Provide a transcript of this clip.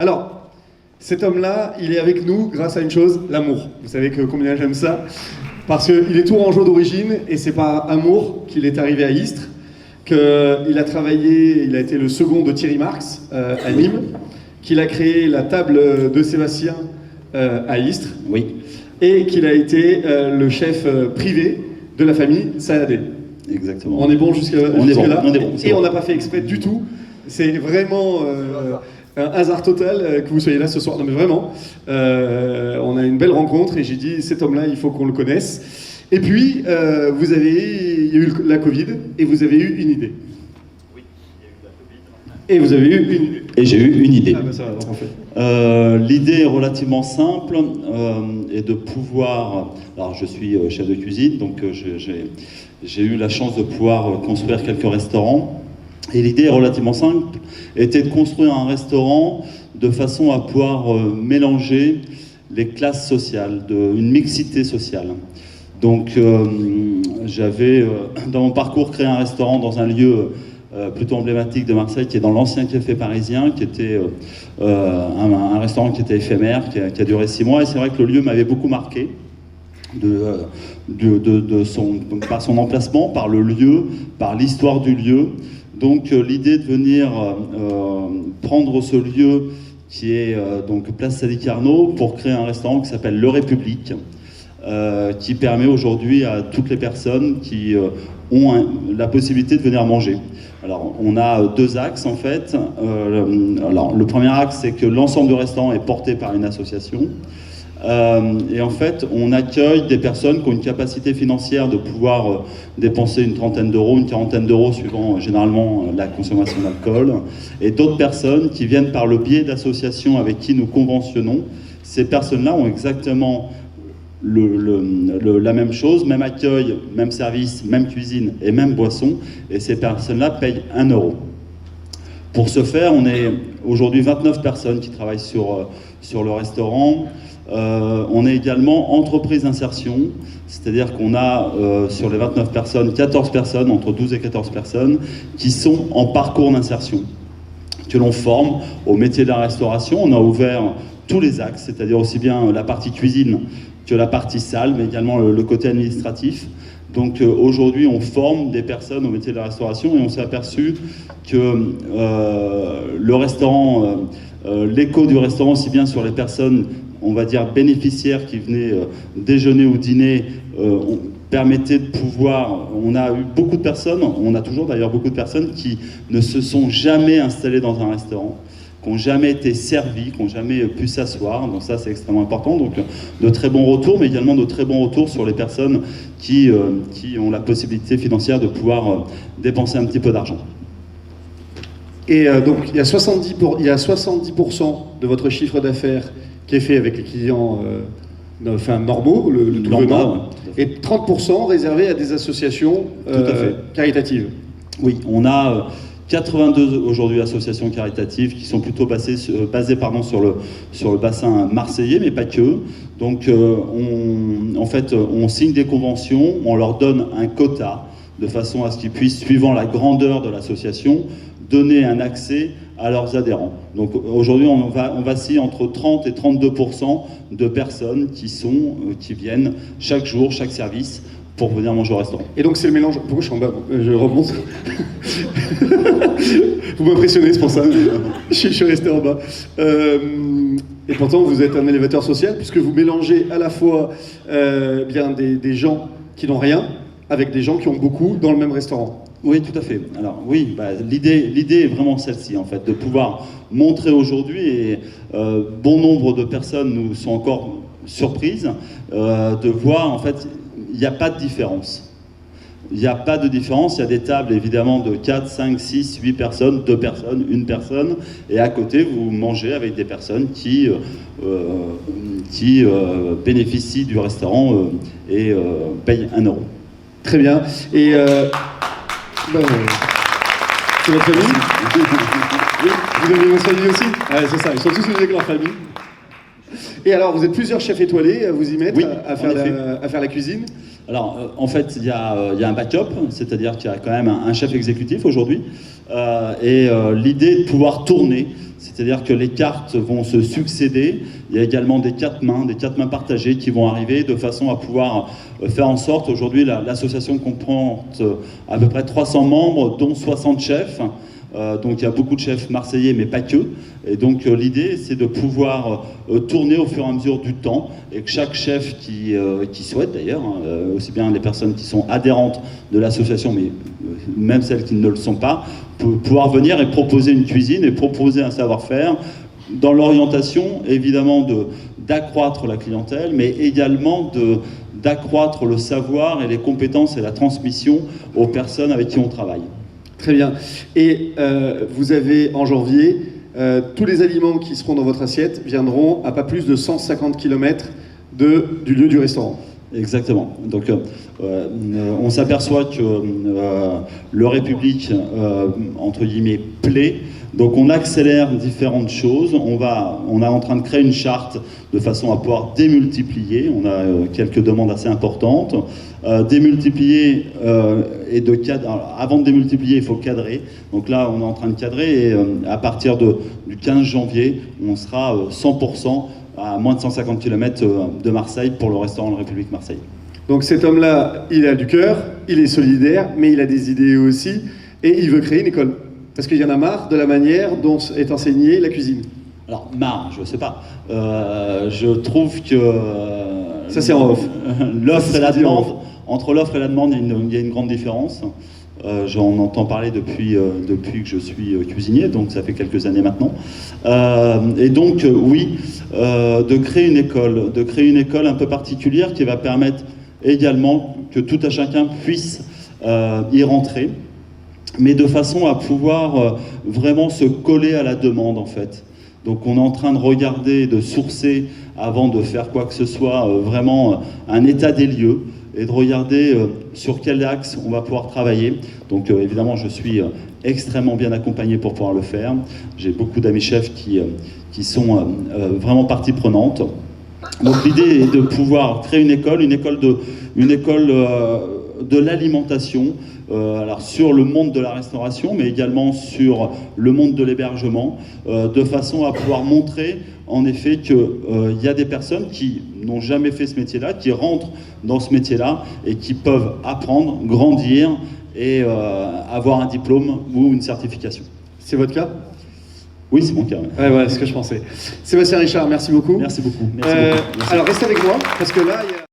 Alors, cet homme-là, il est avec nous grâce à une chose, l'amour. Vous savez que combien j'aime ça. Parce qu'il est tourangeau d'origine, et c'est par amour qu'il est arrivé à Istres, qu'il a travaillé, il a été le second de Thierry Marx à Nîmes, qu'il a créé la table de Sébastien à Istres, Oui. et qu'il a été le chef privé de la famille Saadé. Exactement. On est bon jusqu'à là, On est bon, et on n'a pas fait exprès du tout. C'est vraiment un hasard total que vous soyez là ce soir. Non mais vraiment, on a une belle rencontre et j'ai dit cet homme-là, il faut qu'on le connaisse. Et puis, il y a eu la Covid et vous avez eu une idée. Oui, il y a eu la Covid. Et vous avez eu une idée. Et j'ai eu une idée. Ah bah ça va, en fait. L'idée est relativement simple et de pouvoir... Alors je suis chef de cuisine, donc j'ai eu la chance de pouvoir construire quelques restaurants. Et l'idée est relativement simple, était de construire un restaurant de façon à pouvoir mélanger les classes sociales, une mixité sociale. Donc j'avais dans mon parcours créé un restaurant dans un lieu plutôt emblématique de Marseille, qui est dans l'ancien café parisien, qui était un restaurant qui était éphémère, qui a duré 6 mois. Et c'est vrai que le lieu m'avait beaucoup marqué par son emplacement, par le lieu, par l'histoire du lieu. Donc l'idée de venir prendre ce lieu qui est donc Place Sadi Carnot pour créer un restaurant qui s'appelle Le République, qui permet aujourd'hui à toutes les personnes qui ont la possibilité de venir manger. Alors on a 2 axes en fait. Alors le premier axe, c'est que l'ensemble du restaurant est porté par une association. Et en fait, on accueille des personnes qui ont une capacité financière de pouvoir dépenser une 30aine d'euros, une 40aine d'euros, suivant généralement la consommation d'alcool, et d'autres personnes qui viennent par le biais d'associations avec qui nous conventionnons. Ces personnes-là ont exactement la même chose, même accueil, même service, même cuisine et même boisson, et ces personnes-là payent 1 euro. Pour ce faire, on est aujourd'hui 29 personnes qui travaillent sur le restaurant. On est également entreprise d'insertion, c'est-à-dire qu'on a sur les 29 personnes, 14 personnes, entre 12 et 14 personnes, qui sont en parcours d'insertion, que l'on forme au métier de la restauration. On a ouvert tous les axes, c'est-à-dire aussi bien la partie cuisine que la partie salle, mais également le côté administratif. Donc aujourd'hui, on forme des personnes au métier de la restauration et on s'est aperçu que le restaurant, l'écho du restaurant, aussi bien sur les personnes, on va dire bénéficiaires qui venaient déjeuner ou dîner, permettait de pouvoir... On a eu beaucoup de personnes, on a toujours d'ailleurs beaucoup de personnes qui ne se sont jamais installées dans un restaurant, qui n'ont jamais été servis, qui n'ont jamais pu s'asseoir. Donc ça, c'est extrêmement important. Donc de très bons retours, mais également de très bons retours sur les personnes qui ont la possibilité financière de pouvoir dépenser un petit peu d'argent. Et donc, il y a 70% de votre chiffre d'affaires qui est fait avec les clients normaux, le tout venant, et 30% réservé à des associations caritatives. Oui, on a 82 aujourd'hui associations caritatives qui sont plutôt basées sur le bassin marseillais, mais pas que. Donc on signe des conventions, on leur donne un quota de façon à ce qu'ils puissent, suivant la grandeur de l'association, donner un accès à leurs adhérents. Donc aujourd'hui, on vacille entre 30 et 32% de personnes qui viennent chaque jour, chaque service, pour venir manger au restaurant. Et donc c'est le mélange... Pourquoi je suis en bas? Je remonte. Vous m'impressionnez, c'est pour ça. Je suis resté en bas. Et pourtant, vous êtes un élévateur social, puisque vous mélangez à la fois bien des gens qui n'ont rien, avec des gens qui ont beaucoup dans le même restaurant. Oui, tout à fait. Alors oui, l'idée est vraiment celle-ci, en fait, de pouvoir montrer aujourd'hui, et bon nombre de personnes nous sont encore surprises, de voir, en fait, il n'y a pas de différence. Il n'y a pas de différence, il y a des tables évidemment de 4, 5, 6, 8 personnes, 2 personnes, 1 personne, et à côté vous mangez avec des personnes qui bénéficient du restaurant et payent 1 euro. Très bien. Et c'est votre famille? Oui, vous avez votre famille aussi? Ouais, c'est ça, ils sont tous venus avec leur famille. Et alors, vous êtes plusieurs chefs étoilés à vous y mettre, oui, à faire la cuisine? Alors, en fait, il y a un backup, c'est-à-dire qu'il y a quand même un chef exécutif aujourd'hui. Et l'idée de pouvoir tourner, c'est-à-dire que les cartes vont se succéder. Il y a également des quatre mains partagées qui vont arriver de façon à pouvoir faire en sorte, aujourd'hui l'association comprend à peu près 300 membres, dont 60 chefs. Donc il y a beaucoup de chefs marseillais, mais pas que. Et donc l'idée, c'est de pouvoir tourner au fur et à mesure du temps, et que chaque chef qui souhaite d'ailleurs, aussi bien les personnes qui sont adhérentes de l'association, mais même celles qui ne le sont pas, peut pouvoir venir et proposer une cuisine et proposer un savoir-faire dans l'orientation, évidemment, d'accroître la clientèle, mais également d'accroître le savoir et les compétences et la transmission aux personnes avec qui on travaille. Très bien. Et vous avez en janvier, tous les aliments qui seront dans votre assiette viendront à pas plus de 150 km du lieu du restaurant. Exactement. Donc on s'aperçoit que le République, entre guillemets, plaît. Donc on accélère différentes choses. On est en train de créer une charte de façon à pouvoir démultiplier. On a quelques demandes assez importantes. Démultiplier et de cadrer. Avant de démultiplier, il faut cadrer. Donc là, on est en train de cadrer et à partir du 15 janvier, on sera 100% à moins de 150 km de Marseille pour le restaurant La République Marseille. Donc cet homme-là, il a du cœur, il est solidaire, mais il a des idées aussi, et il veut créer une école. Parce qu'il y en a marre de la manière dont est enseignée la cuisine. Alors, marre, je ne sais pas. Je trouve que... ça, c'est en off. L'offre et la demande, entre l'offre et la demande, il y a une grande différence. J'en entends parler depuis que je suis cuisinier, donc ça fait quelques années maintenant. Et donc, oui, de créer une école un peu particulière qui va permettre également que tout un chacun puisse y rentrer, mais de façon à pouvoir vraiment se coller à la demande, en fait. Donc on est en train de regarder, de sourcer, avant de faire quoi que ce soit, vraiment un état des lieux, et de regarder sur quel axe on va pouvoir travailler. Donc évidemment, je suis extrêmement bien accompagné pour pouvoir le faire. J'ai beaucoup d'amis chefs qui sont vraiment partie prenante. Donc l'idée est de pouvoir créer une école de l'alimentation, alors sur le monde de la restauration, mais également sur le monde de l'hébergement, de façon à pouvoir montrer en effet qu'il y a des personnes qui n'ont jamais fait ce métier-là, qui rentrent dans ce métier-là et qui peuvent apprendre, grandir et avoir un diplôme ou une certification. C'est votre cas ? Oui, c'est mon cas. Ouais, voilà ce que je pensais. Sébastien Richard, merci beaucoup. Merci beaucoup. Merci beaucoup. Alors restez avec moi, parce que là, il y a...